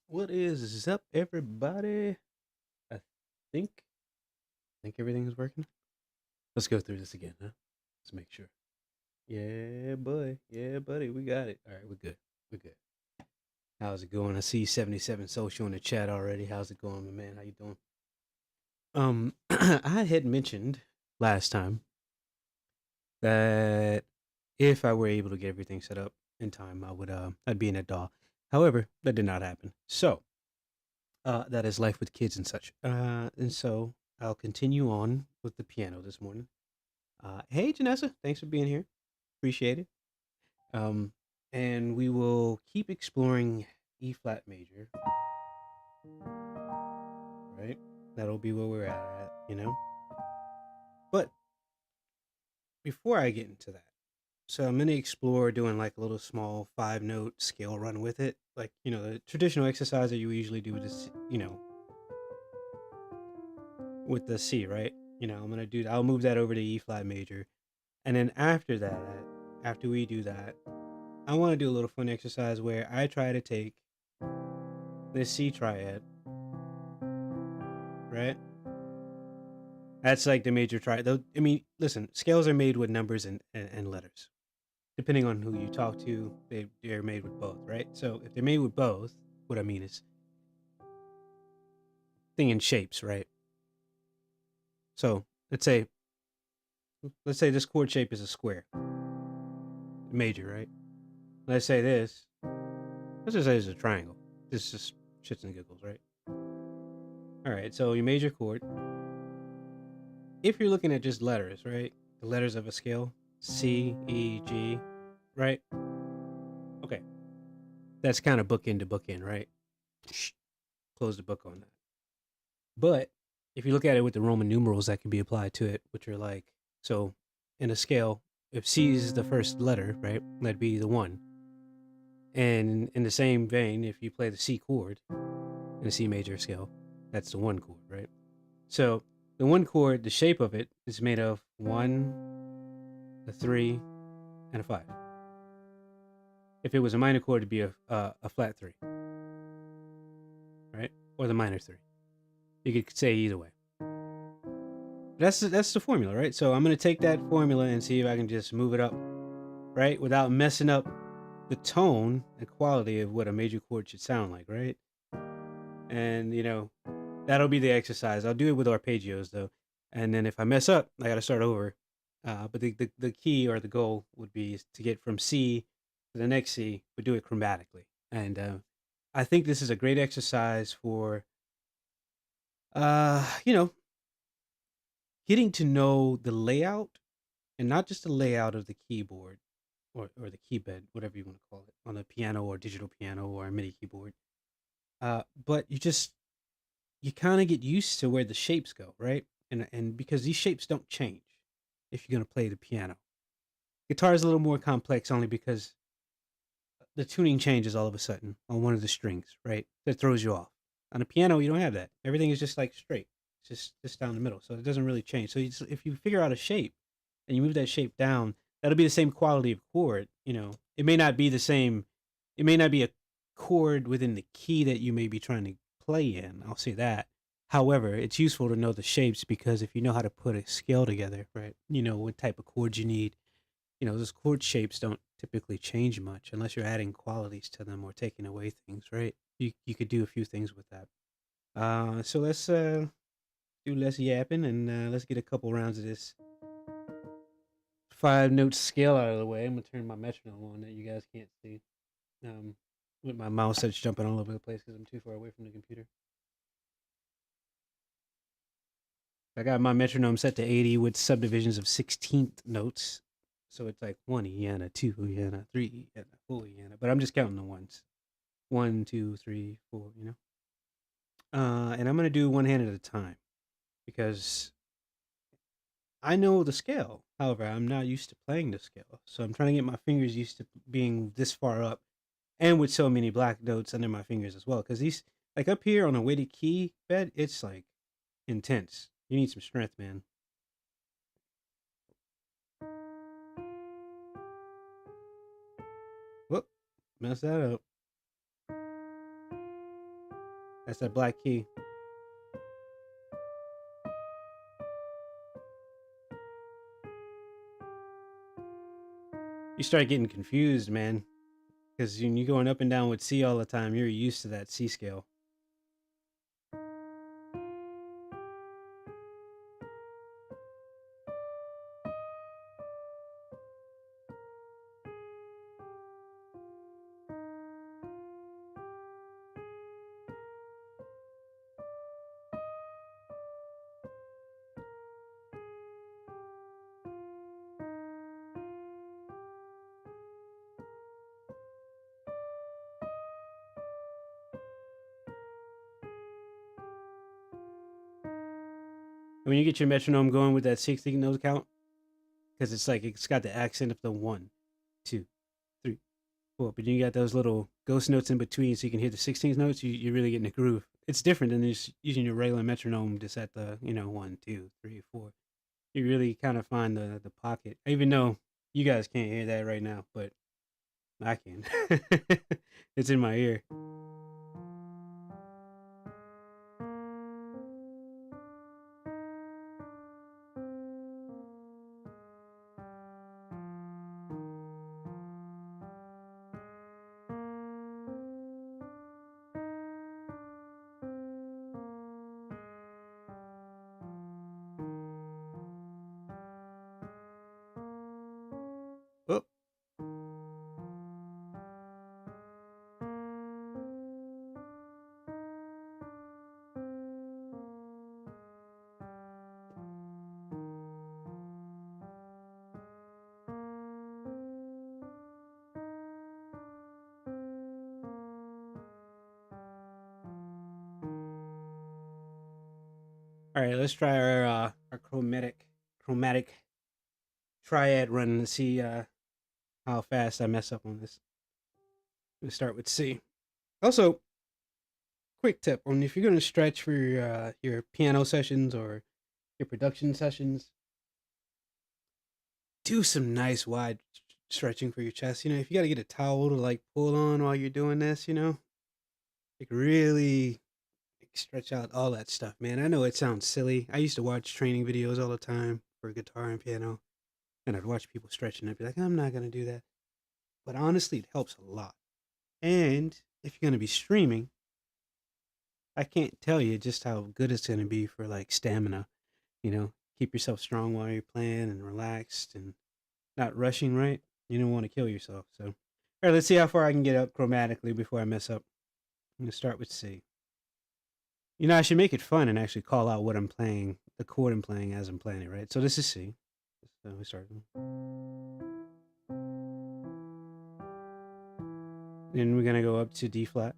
What is up, everybody? I think everything is working. Let's go through this again, huh? Let's make sure. Yeah, boy. Yeah, buddy. We got it. All right, we're good. We're good. How's it going? I see 77 social in the chat already. How's it going, my man? How you doing? I had mentioned last time that if I were able to get everything set up in time, I'd be in a DAW. However, that did not happen. So that is life with kids and such. And so I'll continue on with the piano this morning. Hey, Janessa, thanks for being here. Appreciate it. Um, and we will keep exploring E flat major, right? That'll be where we're at. But before I get into that, so I'm going to explore doing like a little small 5 note scale run with it. Like, the traditional exercise that you usually do with this, with the C, right? I'm going to I'll move that over to E flat major. And then after that, after we do that, I want to do a little fun exercise where I try to take this C triad, right? That's like the major triad. Though, I mean, listen, scales are made with numbers and letters. Depending on who you talk to, they're made with both, right? So if they're made with both, what I mean is thing in shapes, right? So let's say this chord shape is a square, major, right? Let's say this. Let's just say it's a triangle. This is just shits and giggles, right? All right. So your major chord, if you're looking at just letters, right? The letters of a scale, C, E, G, right? Okay. That's kind of bookend to bookend, right? Close the book on that. But if you look at it with the Roman numerals that can be applied to it, which are like, so in a scale, if C is the first letter, right? That'd be the one. And in the same vein, if you play the C chord in a C major scale, that's the one chord, right? So the one chord, the shape of it is made of one, a three, and a five. If it was a minor chord, it'd be a flat three, right? Or the minor three. You could say either way. That's the formula, right? So I'm gonna take that formula and see if I can just move it up, right, without messing up the tone and quality of what a major chord should sound like, right? And that'll be the exercise. I'll do it with arpeggios though, and then if I mess up, I gotta start over. But the key or the goal would be to get from C to the next C, but do it chromatically. And I think this is a great exercise for uh, you know, getting to know the layout and not just the layout of the keyboard or the keybed, whatever you want to call it, on a piano or digital piano or a MIDI keyboard. But you kind of get used to where the shapes go, right? And because these shapes don't change if you're gonna play the piano. Guitar is a little more complex only because the tuning changes all of a sudden on one of the strings, right? That throws you off. On a piano, you don't have that. Everything is just like straight. It's just down the middle, so it doesn't really change. So if you figure out a shape and you move that shape down, that'll be the same quality of chord. It may not be the same. It may not be a chord within the key that you may be trying to play in. I'll say that. However, it's useful to know the shapes because if you know how to put a scale together, right? You know what type of chords you need. Those chord shapes don't typically change much unless you're adding qualities to them or taking away things, right? You could do a few things with that. So let's do less yapping and let's get a couple rounds of this 5 note scale out of the way. I'm gonna turn my metronome on that you guys can't see. Um, with my mouse that's jumping all over the place because I'm too far away from the computer. I got my metronome set to 80 with subdivisions of 16th notes. So it's like 1 E and a 2 E and a 3 and a 4 E and a, but I'm just counting the ones. 1, 2, 3, 4. And I'm gonna do one hand at a time because I know the scale. However, I'm not used to playing the scale, so I'm trying to get my fingers used to being this far up, and with so many black notes under my fingers as well. Because these, like up here on a weighted key bed, it's like intense. You need some strength, man. Whoop, mess that up. That's that black key. You start getting confused, man, because when you're going up and down with C all the time, you're used to that C scale. When you get your metronome going with that 16 note count, because it's like it's got the accent of the 1, 2, 3, 4, but you got those little ghost notes in between, so you can hear the 16th notes. You're really getting a groove. It's different than just using your regular metronome just at the 1, 2, 3, 4. You really kind of find the pocket. Even though you guys can't hear that right now, but I can. It's in my ear. Oh. All right, let's try our chromatic triad run and see how fast I mess up on this. Let's start with C. Also, quick tip on if you're going to stretch for your piano sessions or your production sessions, do some nice wide stretching for your chest. If you got to get a towel to like pull on while you're doing this, like really stretch out all that stuff, man. I know it sounds silly. I used to watch training videos all the time for guitar and piano, and I'd watch people stretching. I'd be like, I'm not going to do that. But honestly, it helps a lot. And if you're going to be streaming, I can't tell you just how good it's going to be for like stamina. Keep yourself strong while you're playing and relaxed and not rushing, right? You don't want to kill yourself. So, all right, let's see how far I can get up chromatically before I mess up. I'm going to start with C. I should make it fun and actually call out what I'm playing, the chord I'm playing as I'm playing it, right? So this is C. So we start. Then we're going to go up to D flat.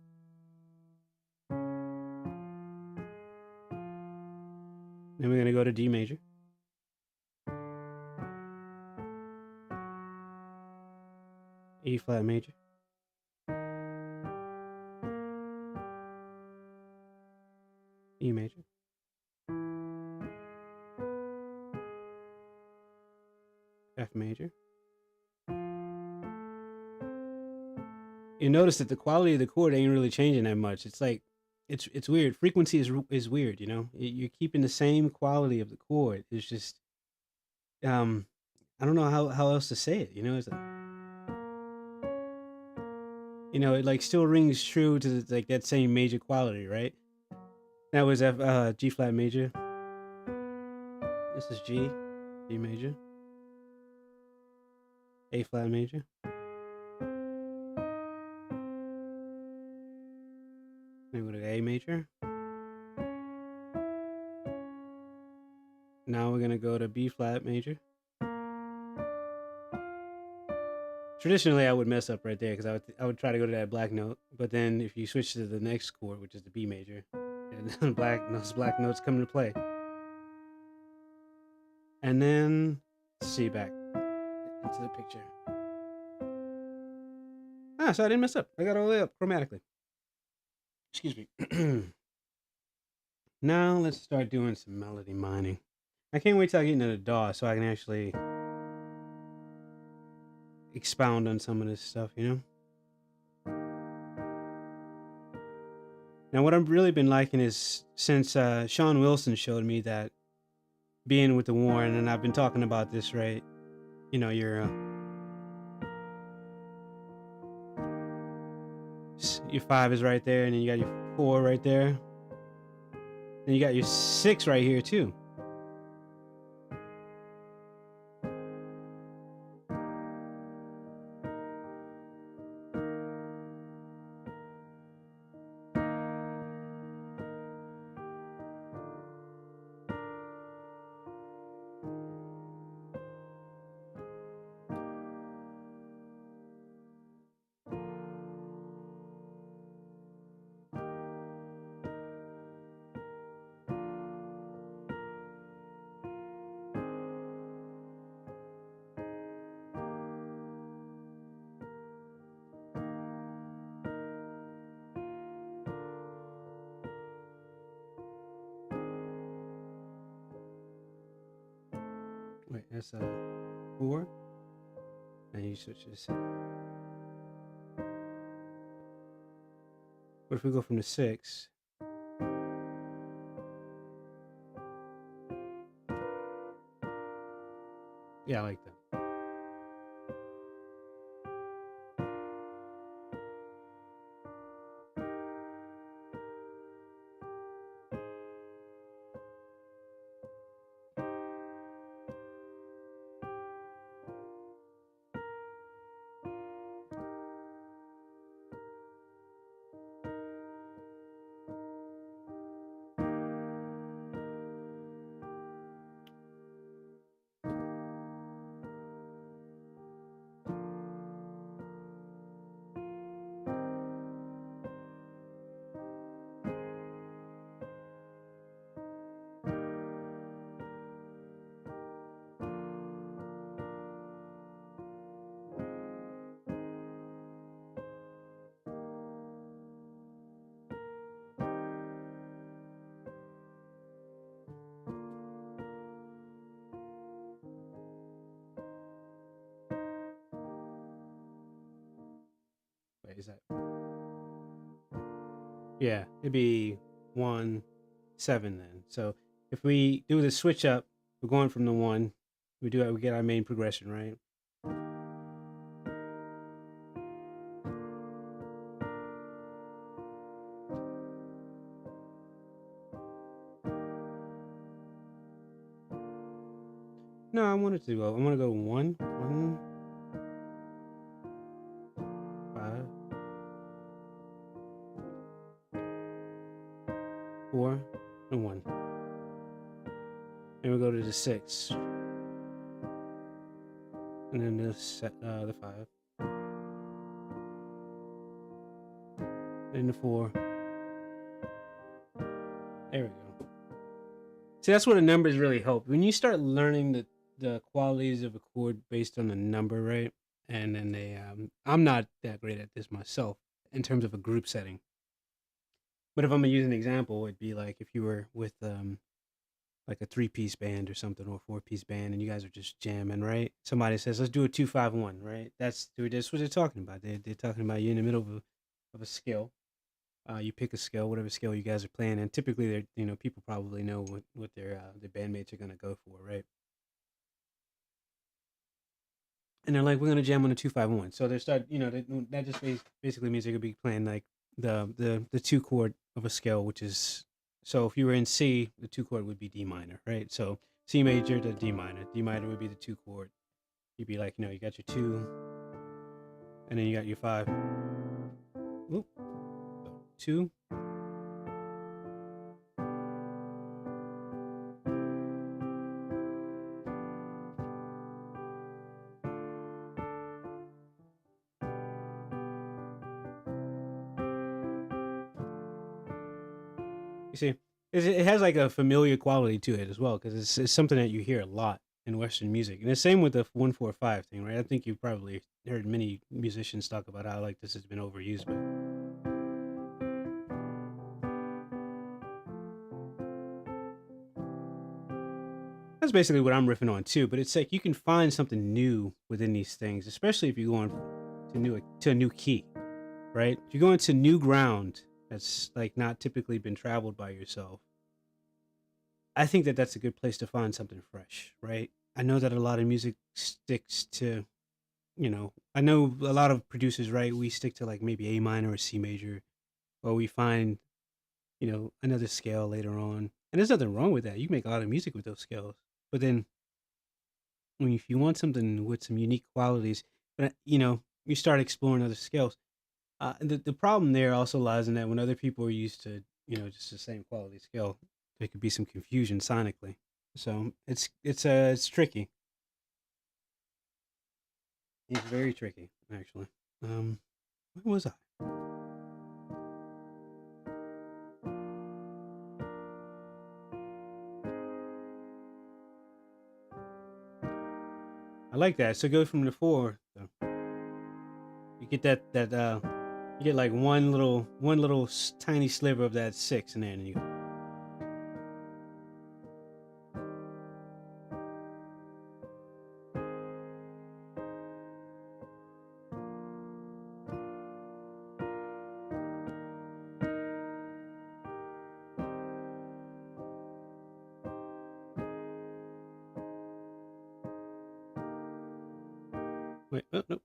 Then we're going to go to D major. E flat major. E major. F major. You notice that the quality of the chord ain't really changing that much. It's like it's weird. Frequency is weird, You're keeping the same quality of the chord. It's just I don't know how else to say it, It's like, it like still rings true to like that same major quality, right? That was G flat major. This is G major. A flat major. Then we go to A major. Now we're gonna go to B flat major. Traditionally, I would mess up right there because I would try to go to that black note, but then if you switch to the next chord, which is the B major, and then those black notes come into play, and then C back into the picture. So I didn't mess up. I got all the way up chromatically. Excuse me. Now let's start doing some melody mining. I can't wait till I get into the DAW so I can actually expound on some of this stuff, Now, what I've really been liking is since Sean Wilson showed me that being with the Warren, and I've been talking about this, right? You know, your 5 is right there, and then you got your 4 right there, and you got your 6 right here too. Wait, that's a 4, and you switch to 6. What if we go from the 6? Yeah, I like that. Wait, is that? Yeah, it'd be 1, 7 then. So if we do the switch up, we're going from the 1. We get our main progression, right? No, I want to go 1, 1, 5, 4, and 1. And we go to the 6. And then the 5. And the 4. There we go. See, that's where the numbers really help. When you start learning the qualities of a chord based on the number, right? And then I'm not that great at this myself in terms of a group setting. But if I'm gonna use an example, it'd be like if you were with like a 3-piece band or something, or a 4-piece band, and you guys are just jamming, right? Somebody says, "Let's do a 2-5-1," right? That's what they're talking about. They're talking about you in the middle of a scale. You pick a scale, whatever scale you guys are playing, and typically, people probably know what their bandmates are gonna go for, right? And they're like, "We're gonna jam on a 2-5-1." So they start, that just basically means they're gonna be playing like the 2 chord of a scale, which is, so if you were in C, the 2 chord would be D minor, right? So C major to D minor. D minor would be the 2 chord. You'd be like, you got your 2, and then you got your 5. Oop. So 2. You see, it has like a familiar quality to it as well, because it's something that you hear a lot in Western music. And the same with the 1-4-5 thing, right? I think you've probably heard many musicians talk about how like this has been overused, but that's basically what I'm riffing on too. But it's like you can find something new within these things, especially if you're going to a new key, right? If you're going to new ground, that's like not typically been traveled by yourself, I think that that's a good place to find something fresh, right? I know that a lot of music sticks to, I know a lot of producers, right? We stick to like maybe A minor or C major, or we find, another scale later on. And there's nothing wrong with that. You can make a lot of music with those scales. But then if you want something with some unique qualities, but you start exploring other scales. The problem there also lies in that when other people are used to, just the same quality scale, there could be some confusion sonically. So it's tricky. It's very tricky, actually. Where was I? I like that. So go from the four. So you get that you get like one little tiny sliver of that six in there, and you go. Wait, oh, no.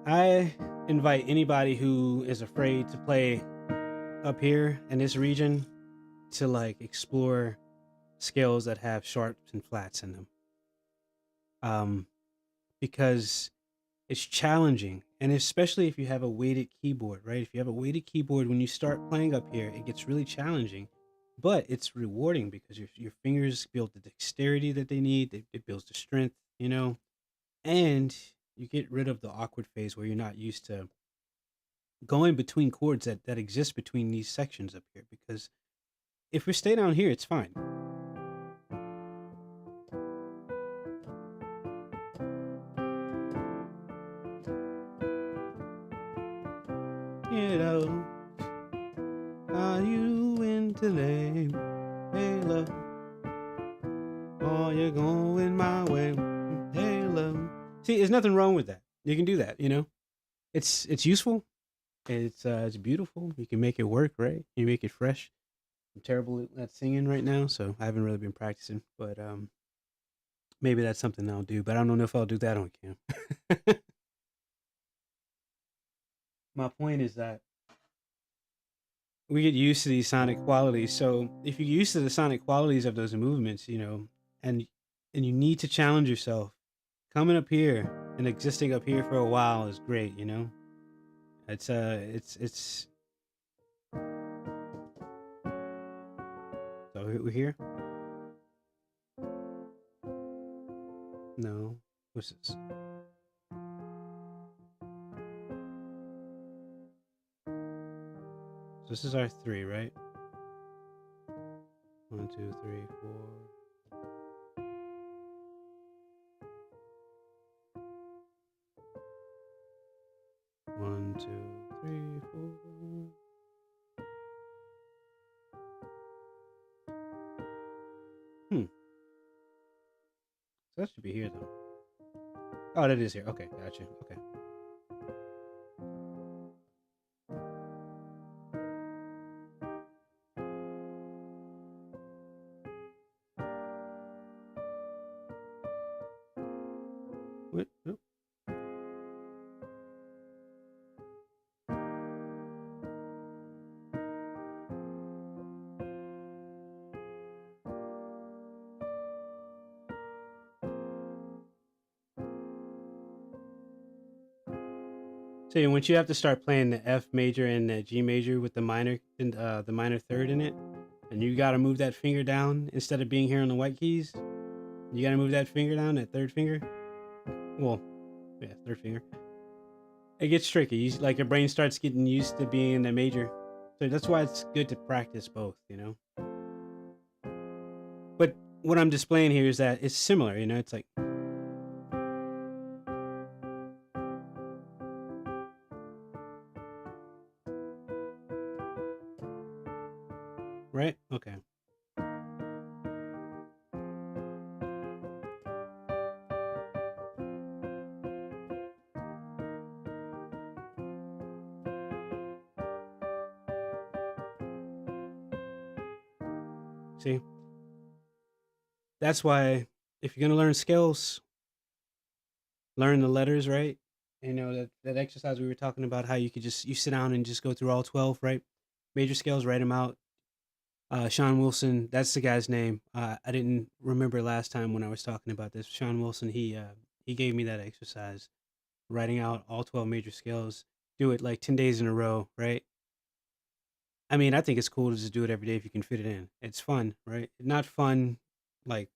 I invite anybody who is afraid to play up here in this region to like explore scales that have sharps and flats in them. Um, because it's challenging, and especially if you have a weighted keyboard, right? If you have a weighted keyboard, when you start playing up here, it gets really challenging, but it's rewarding because your fingers build the dexterity that they need. It builds the strength, and you get rid of the awkward phase where you're not used to going between chords that exist between these sections up here. Because if we stay down here, it's fine. Are you in today? Hey, love. Oh, you're going my way. Hey, love. See, there's nothing wrong with that. You can do that, It's useful. It's beautiful. You can make it work, right? You make it fresh. I'm terrible at singing right now, so I haven't really been practicing. But maybe that's something I'll do. But I don't know if I'll do that on cam. My point is that we get used to these sonic qualities. So if you're used to the sonic qualities of those movements, and you need to challenge yourself, coming up here and existing up here for a while is great. It's so we're here. No, what's this? So this is our three, right? 1, 2, 3, 4. One, two, three, 4. So that should be here though. Oh, that is here. Okay, gotcha. Okay. What? Nope. So once you have to start playing the F major and the G major with the minor and the minor third in it, and you got to move that finger down instead of being here on the white keys. You got to move that finger down, that third finger. Well, yeah, third finger. It gets tricky. Like your brain starts getting used to being the major, so that's why it's good to practice both. But what I'm displaying here is that it's similar. It's like right. Okay. See, that's why if you're gonna learn scales, learn the letters, right? You know that exercise we were talking about, how you could just you sit down and just go through all 12, right? Major scales, write them out. Sean Wilson, that's the guy's name. I didn't remember last time when I was talking about this. Sean Wilson, he gave me that exercise, writing out all 12 major scales. Do it like 10 days in a row, right? I mean, I think it's cool to just do it every day if you can fit it in. It's fun, right? Not fun like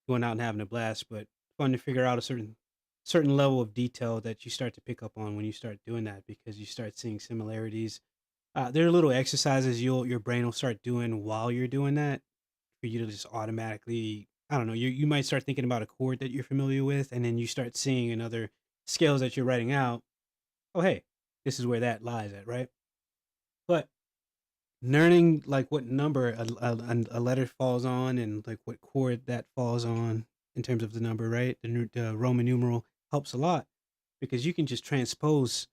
going out and having a blast, but fun to figure out a certain level of detail that you start to pick up on when you start doing that, because you start seeing similarities. There are little exercises your brain will start doing while you're doing that for you to just automatically, I don't know, you might start thinking about a chord that you're familiar with, and then you start seeing in other scales that you're writing out, oh hey, this is where that lies at, right? But learning like what number a letter falls on, and like what chord that falls on in terms of the number, right? The Roman numeral helps a lot, because you can just transpose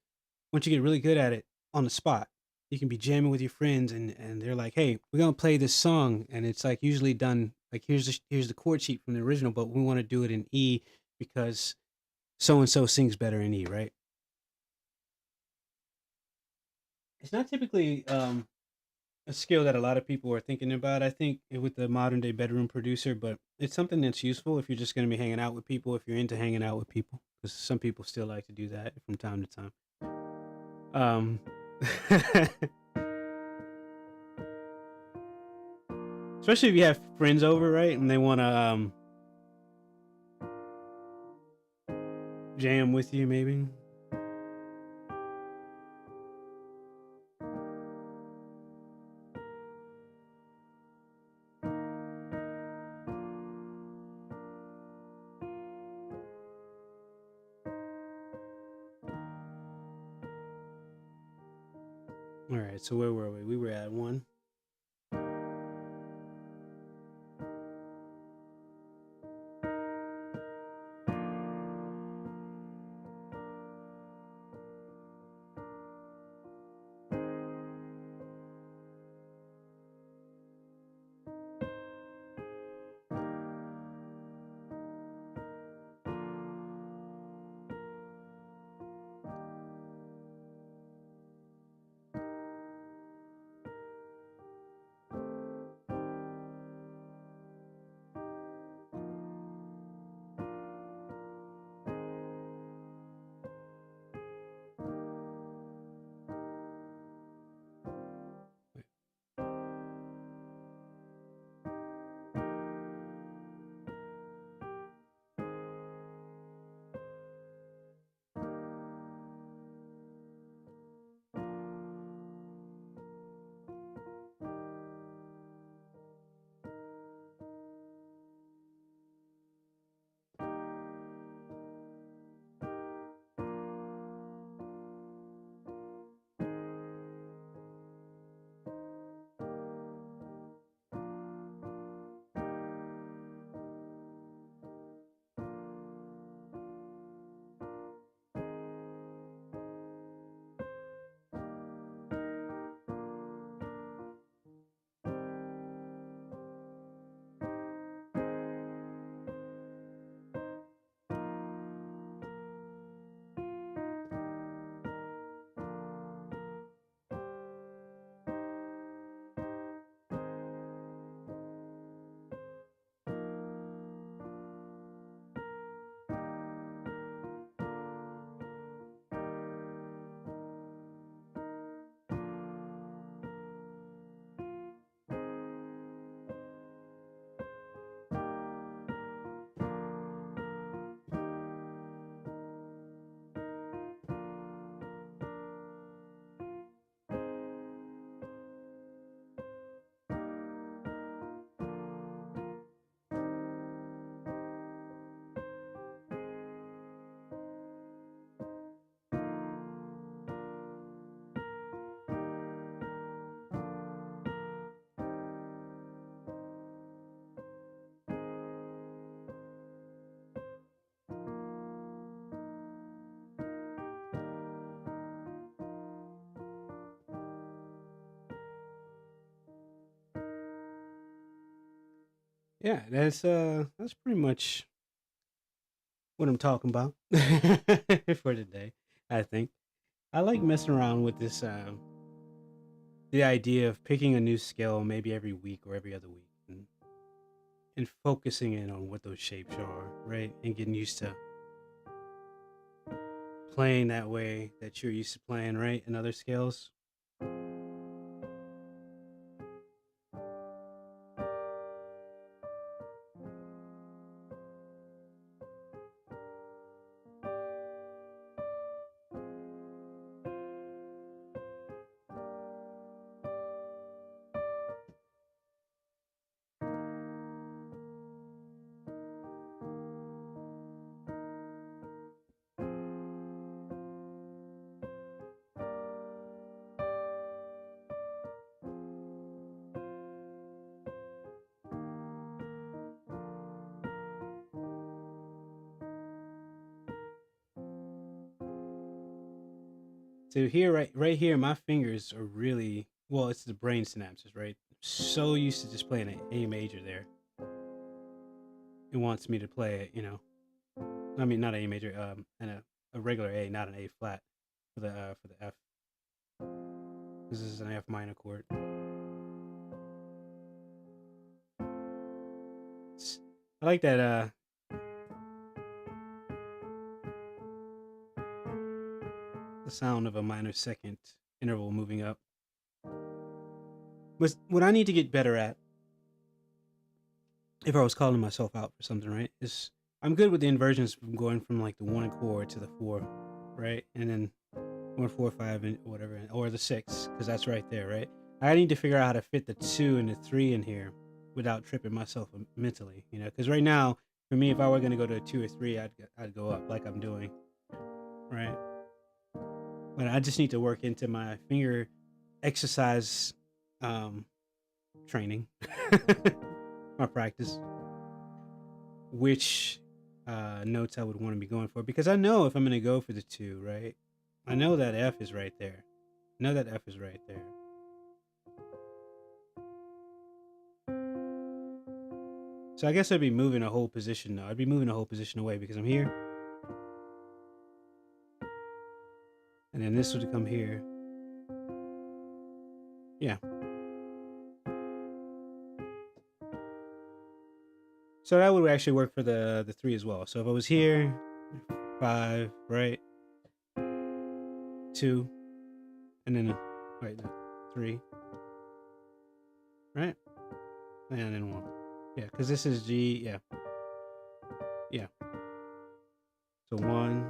once you get really good at it on the spot. You can be jamming with your friends, and they're like, "Hey, we're gonna play this song," and it's like usually done like here's the chord sheet from the original, but we want to do it in E because so and so sings better in E, right? It's not typically a skill that a lot of people are thinking about, I think, with the modern day bedroom producer, but it's something that's useful if you're just going to be hanging out with people, if you're into hanging out with people, because some people still like to do that from time to time. Um, especially if you have friends over, right, and they want to jam with you, maybe. All right, so where were we? We were at one. Yeah, that's pretty much what I'm talking about for today. I think I like messing around with this. The idea of picking a new skill maybe every week or every other week, and focusing in on what those shapes are, right? And getting used to playing that way that you're used to playing, right? In other scales. So here, right here, my fingers are really well. It's the brain synapses, right? I'm so used to just playing an A major there. It wants me to play it, I mean, not A major, and a regular A, not an A flat for the F. This is an F minor chord. I like that. The sound of a minor second interval moving up. But what I need to get better at, if I was calling myself out for something, right, is I'm good with the inversions from going from like the 1 chord to the 4, right, and then 1, 4, 5, and whatever, or the 6, because that's right there, right. I need to figure out how to fit the 2 and the 3 in here without tripping myself mentally, because right now, for me, if I were going to go to a 2 or 3, I'd go up like I'm doing, right. But I just need to work into my finger exercise training, my practice, which notes I would want to be going for, because I know if I'm going to go for the 2, right, I know that F is right there. I know that F is right there. So I guess I'd be moving a whole position now. I'd be moving a whole position away because I'm here. And then this would come here. Yeah. So that would actually work for the 3 as well. So if I was here, 5, right? 2, and then right, 3, right? And then 1. Yeah, because this is G. Yeah. Yeah. So 1,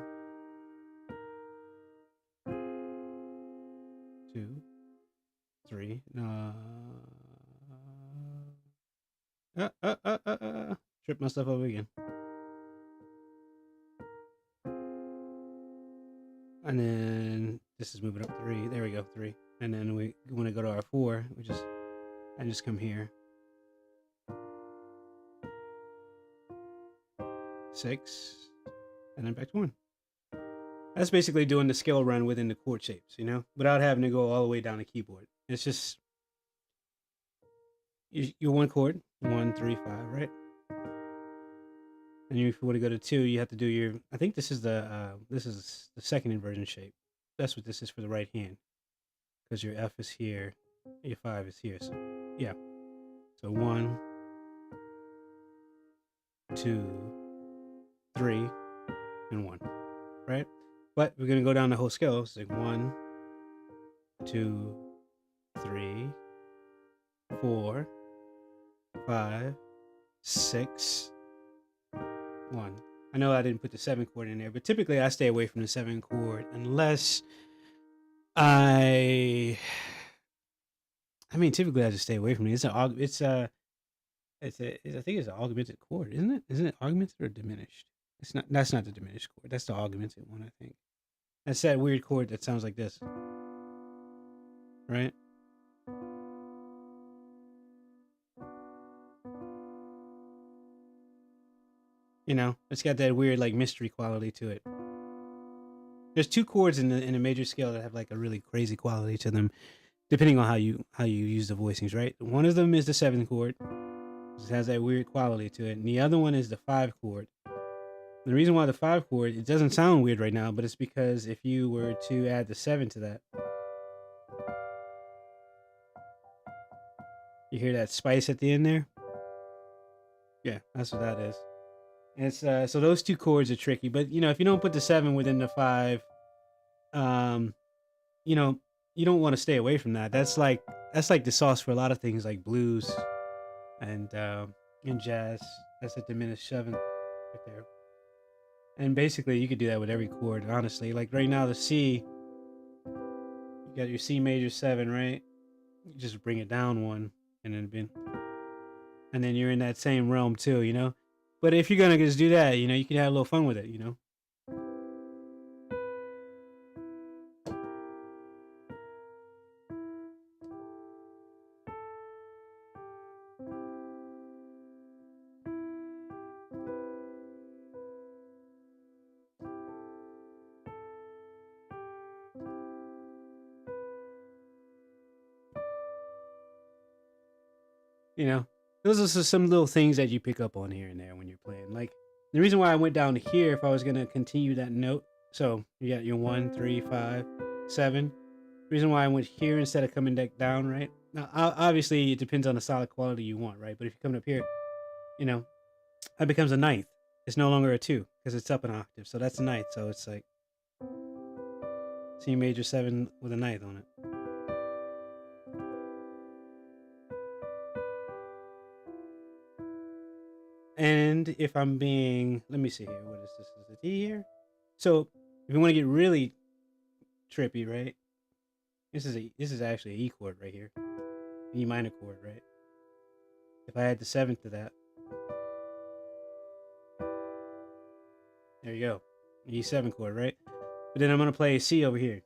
2, 3. Trip myself up again. And then this is moving up 3. There we go, 3. And then we want to go to our 4, I just come here. 6, and then back to 1. That's basically doing the scale run within the chord shapes, without having to go all the way down the keyboard. It's just your 1 chord, 1, 3, 5, right? And if you want to go to 2, you have to do your. I think this is the second inversion shape. That's what this is for the right hand, because your F is here, your 5 is here. So yeah, so 1, 2, 3, and 1, right? But we're gonna go down the whole scale. It's like 1, 2, 3, 4, 5, 6, 1. I know I didn't put the 7 chord in there, but typically I stay away from the 7 chord unless I mean, typically I just stay away from it. I think it's an augmented chord, isn't it? Isn't it augmented or diminished? It's not. That's not the diminished chord. That's the augmented one, I think. That's that weird chord that sounds like this, right? It's got that weird like mystery quality to it. There's 2 chords in a major scale that have like a really crazy quality to them, depending on how you use the voicings, right? One of them is the 7th chord, It has that weird quality to it. And the other one is the 5 chord. The reason why the 5 chord, it doesn't sound weird right now, but it's because if you were to add the 7 to that, you hear that spice at the end there? Yeah, that's what that is. And it's so those 2 chords are tricky, but if you don't put the 7 within the 5, um, you know, you don't want to stay away from that. That's like the sauce for a lot of things like blues and jazz. That's a diminished 7 right there. And basically, you could do that with every chord, honestly. Like right now, the C, you got your C major 7, right? You just bring it down one, and then you're in that same realm too. But if you're gonna just do that, you can have a little fun with it. You know, those are some little things that you pick up on here and there when you're playing. Like the reason why I went down to here, if I was gonna continue that note, so you got your 1, 3, 5, 7. The reason why I went here instead of coming back down, right? Now, obviously, it depends on the solid quality you want, right? But if you come up here, you know, that becomes a ninth. It's no longer a 2 because it's up an octave, so that's a ninth. So it's like C major 7 with a ninth on it. And if I'm being, let me see here. What is this? Is the D here? So if you want to get really trippy, right? This is actually an E chord right here, E minor chord, right? If I add the 7th to that, there you go, E7 chord, right? But then I'm gonna play a C over here.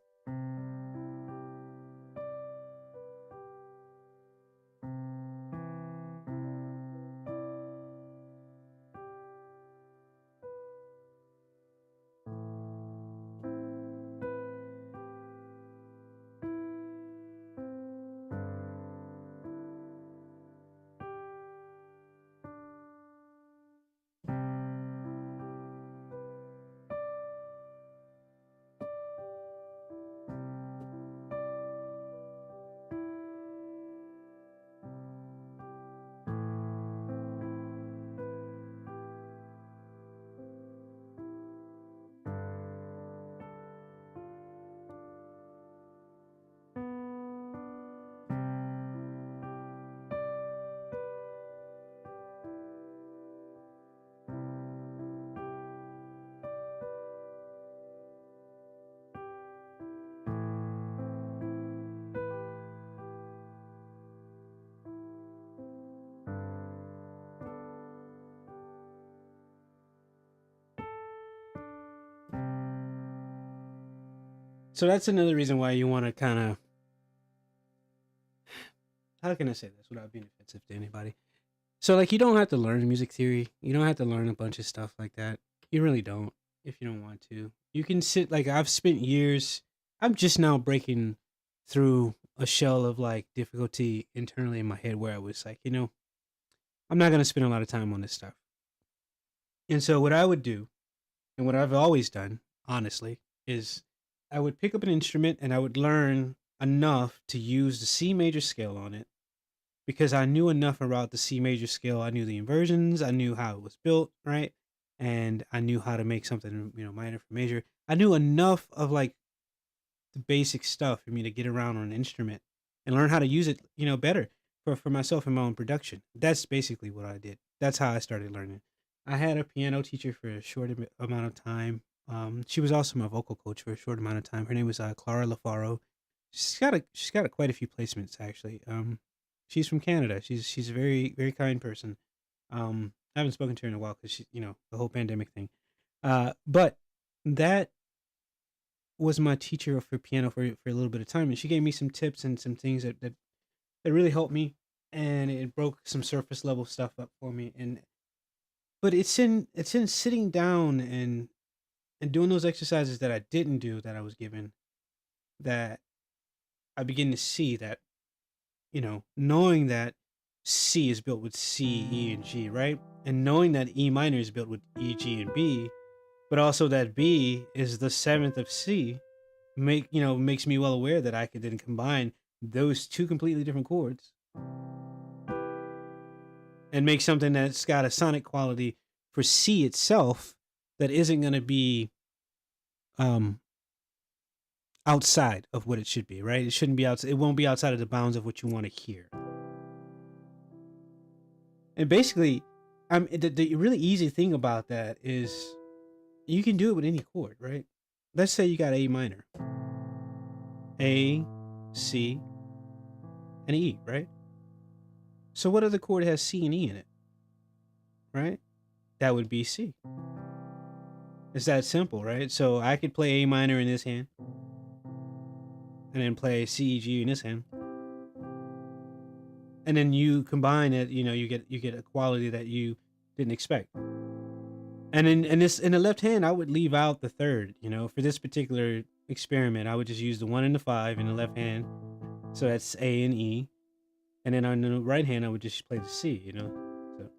So that's another reason why you want to kind of, how can I say this without being offensive to anybody? So like you don't have to learn music theory. You don't have to learn a bunch of stuff like that. You really don't if you don't want to. You can sit like I've spent years. I'm just now breaking through a shell of like difficulty internally in my head where I was like, I'm not going to spend a lot of time on this stuff. And so what I would do and what I've always done, honestly, is I would pick up an instrument and I would learn enough to use the C major scale on it because I knew enough about the C major scale. I knew the inversions, I knew how it was built, right? And I knew how to make something, minor from major. I knew enough of like the basic stuff for me to get around on an instrument and learn how to use it, better for myself in my own production. That's basically what I did. That's how I started learning. I had a piano teacher for a short amount of time. She was also my vocal coach for a short amount of time. Her name was Clara LaFaro. She's got quite a few placements actually. She's from Canada. She's a very very kind person. I haven't spoken to her in a while because the whole pandemic thing. But that was my teacher for piano for a little bit of time, and she gave me some tips and some things that really helped me, and it broke some surface level stuff up for me. But it's in sitting down and doing those exercises that I didn't do that I was given that I begin to see that knowing that C is built with C, E, and G, right? And knowing that E minor is built with E, G, and B, but also that B is the seventh of C, makes me well aware that I could then combine those two completely different chords and make something that's got a sonic quality for C itself that isn't going to be um outside of what it should be, right? It shouldn't be outside. It won't be outside of the bounds of what you want to hear. And basically, the really easy thing about that is you can do it with any chord, right? Let's say you got A minor, A, C, and E, right? So what other chord has C and E in it, right? That would be C. It's that simple, right? So I could play A minor in this hand, and then play C, E, G in this hand, and then you combine it. You get a quality that you didn't expect. And in the left hand, I would leave out the third. For this particular experiment, I would just use the 1 and the 5 in the left hand, so that's A and E, and then on the right hand, I would just play the C. So.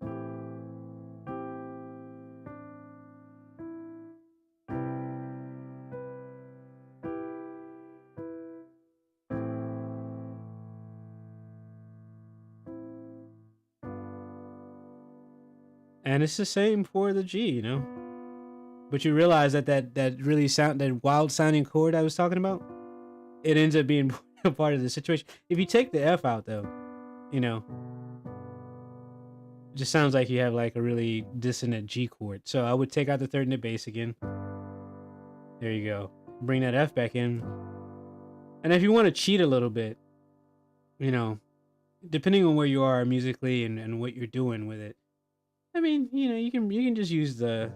And it's the same for the G. But you realize that wild sounding chord I was talking about, it ends up being a part of the situation. If you take the F out though, it just sounds like you have like a really dissonant G chord. So I would take out the third and the bass again. There you go. Bring that F back in. And if you want to cheat a little bit, depending on where you are musically and what you're doing with it, I mean, you can just use the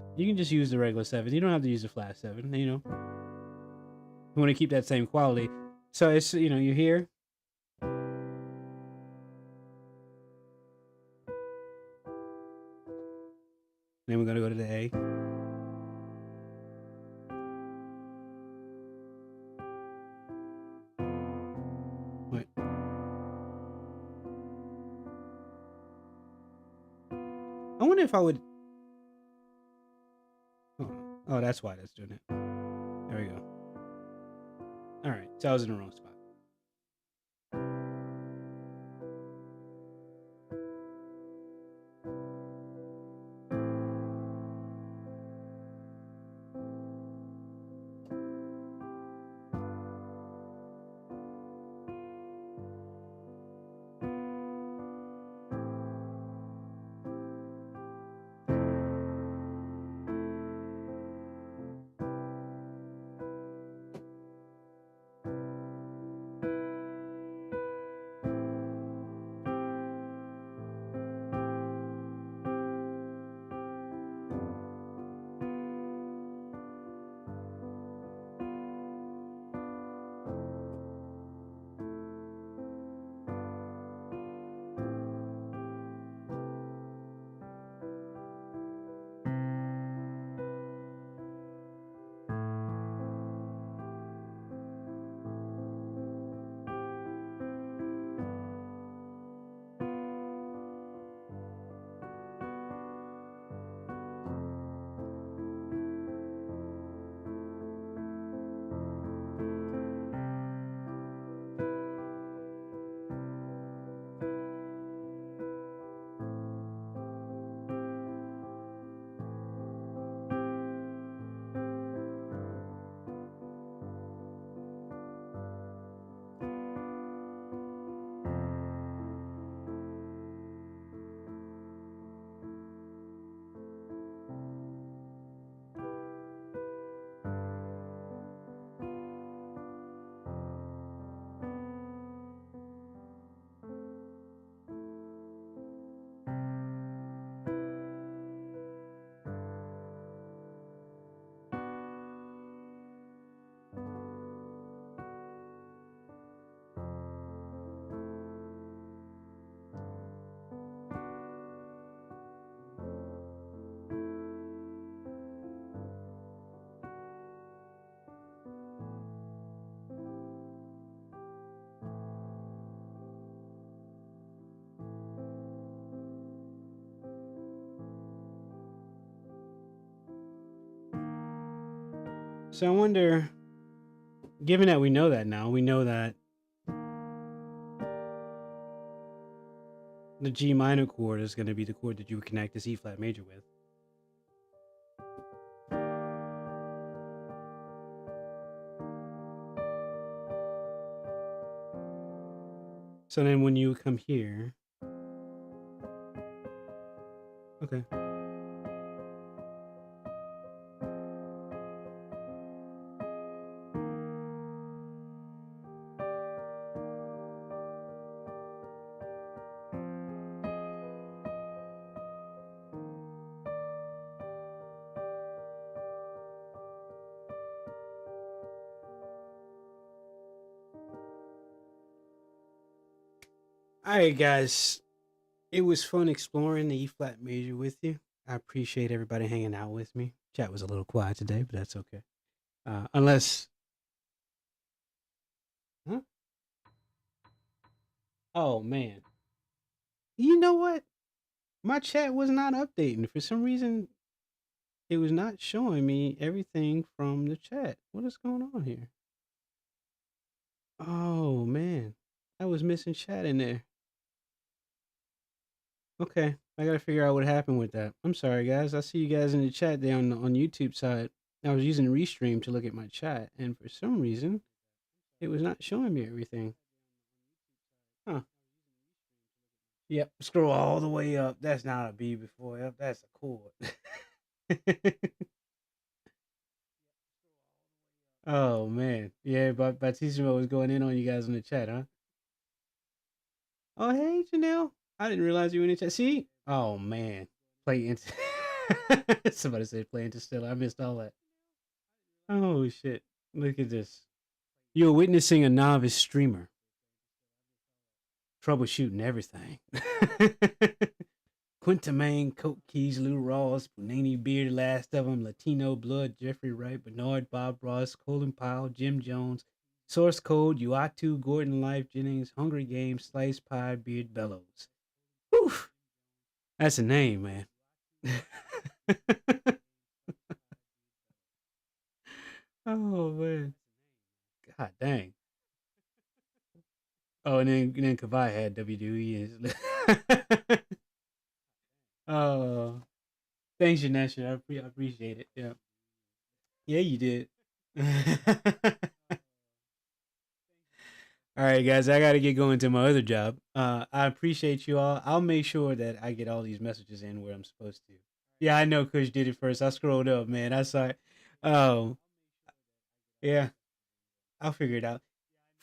regular 7. You don't have to use the flat 7. You want to keep that same quality. So it's you're here. Then we're gonna go to the A. Wait. I wonder if I would. Oh, that's why that's doing it. There we go. All right, so I was in the wrong spot. So I wonder, given that we know that now, we know that the G minor chord is going to be the chord that you would connect this E flat major with. So then when you come here, okay. All right, guys. It was fun exploring the E flat major with you. I appreciate everybody hanging out with me. Chat was a little quiet today, but that's okay. Unless, huh? Oh man, you know what? My chat was not updating for some reason. It was not showing me everything from the chat. What is going on here? Oh man, I was missing chat in there. Okay, I gotta figure out what happened with that. I'm sorry, guys. I see you guys in the chat there on YouTube side. I was using Restream to look at my chat, and for some reason, it was not showing me everything. Huh? Yep. Scroll all the way up. That's not a B before. Yep, that's a chord. Oh man, yeah. But Batissimo was going in on you guys in the chat, huh? Oh hey, Janelle. I didn't realize you were in the chat. See? Oh man, play into. Somebody said play Interstellar. I missed all that. Oh shit! Look at this. You're witnessing a novice streamer troubleshooting everything. Quintermain, Coke Keys, Lou Ross, Punani Beard, last of them, Latino Blood, Jeffrey Wright, Bernard, Bob Ross, Colin Powell, Jim Jones, Source Code, Uatu, Gordon Life, Jennings, Hungry Games, Slice Pie, Beard, Bellows. Whew! That's a name, man. Oh, man. God dang. Oh, and then Kavai had WWE. Oh, thanks, Janesha. I appreciate it. Yeah. Yeah, you did. All right, guys, I got to get going to my other job. I appreciate you all. I'll make sure that I get all these messages in where I'm supposed to. Yeah, I know Kush did it first. I scrolled up, man. I saw it. Oh, yeah, I'll figure it out.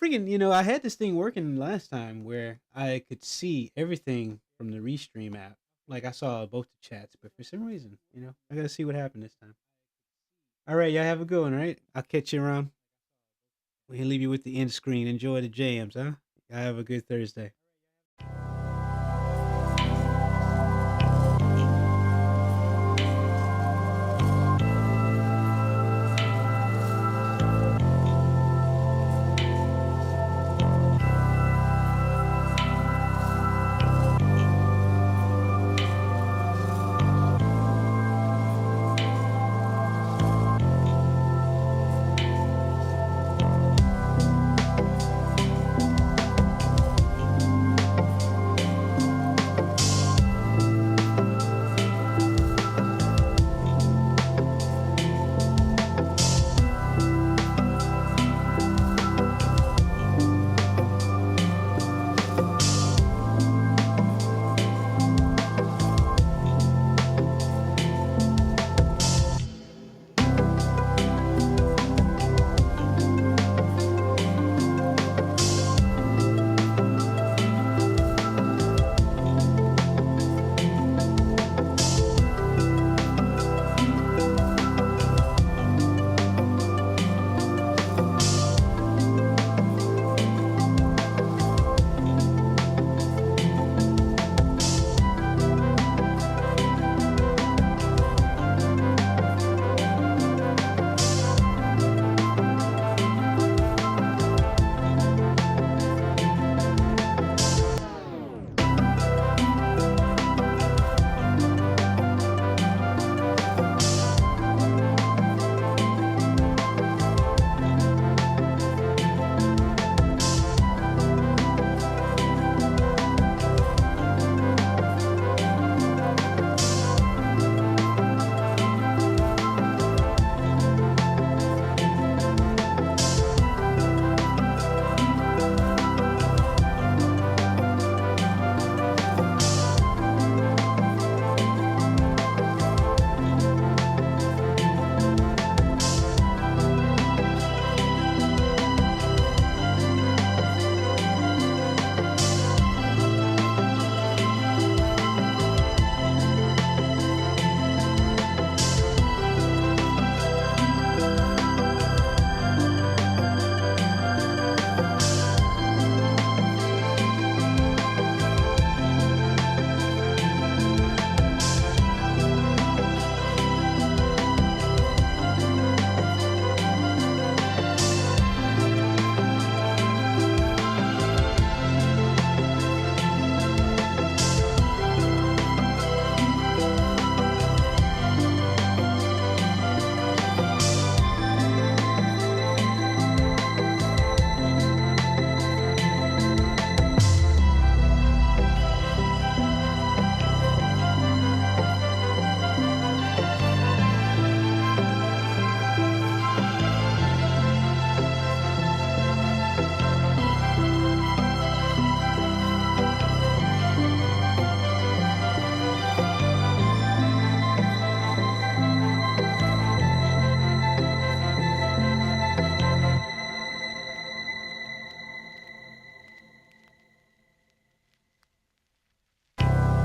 Freaking, I had this thing working last time where I could see everything from the Restream app. Like I saw both the chats, but for some reason, I got to see what happened this time. All right, y'all have a good one, all right? I'll catch you around. We can leave you with the end screen. Enjoy the jams, huh? Y'all have a good Thursday.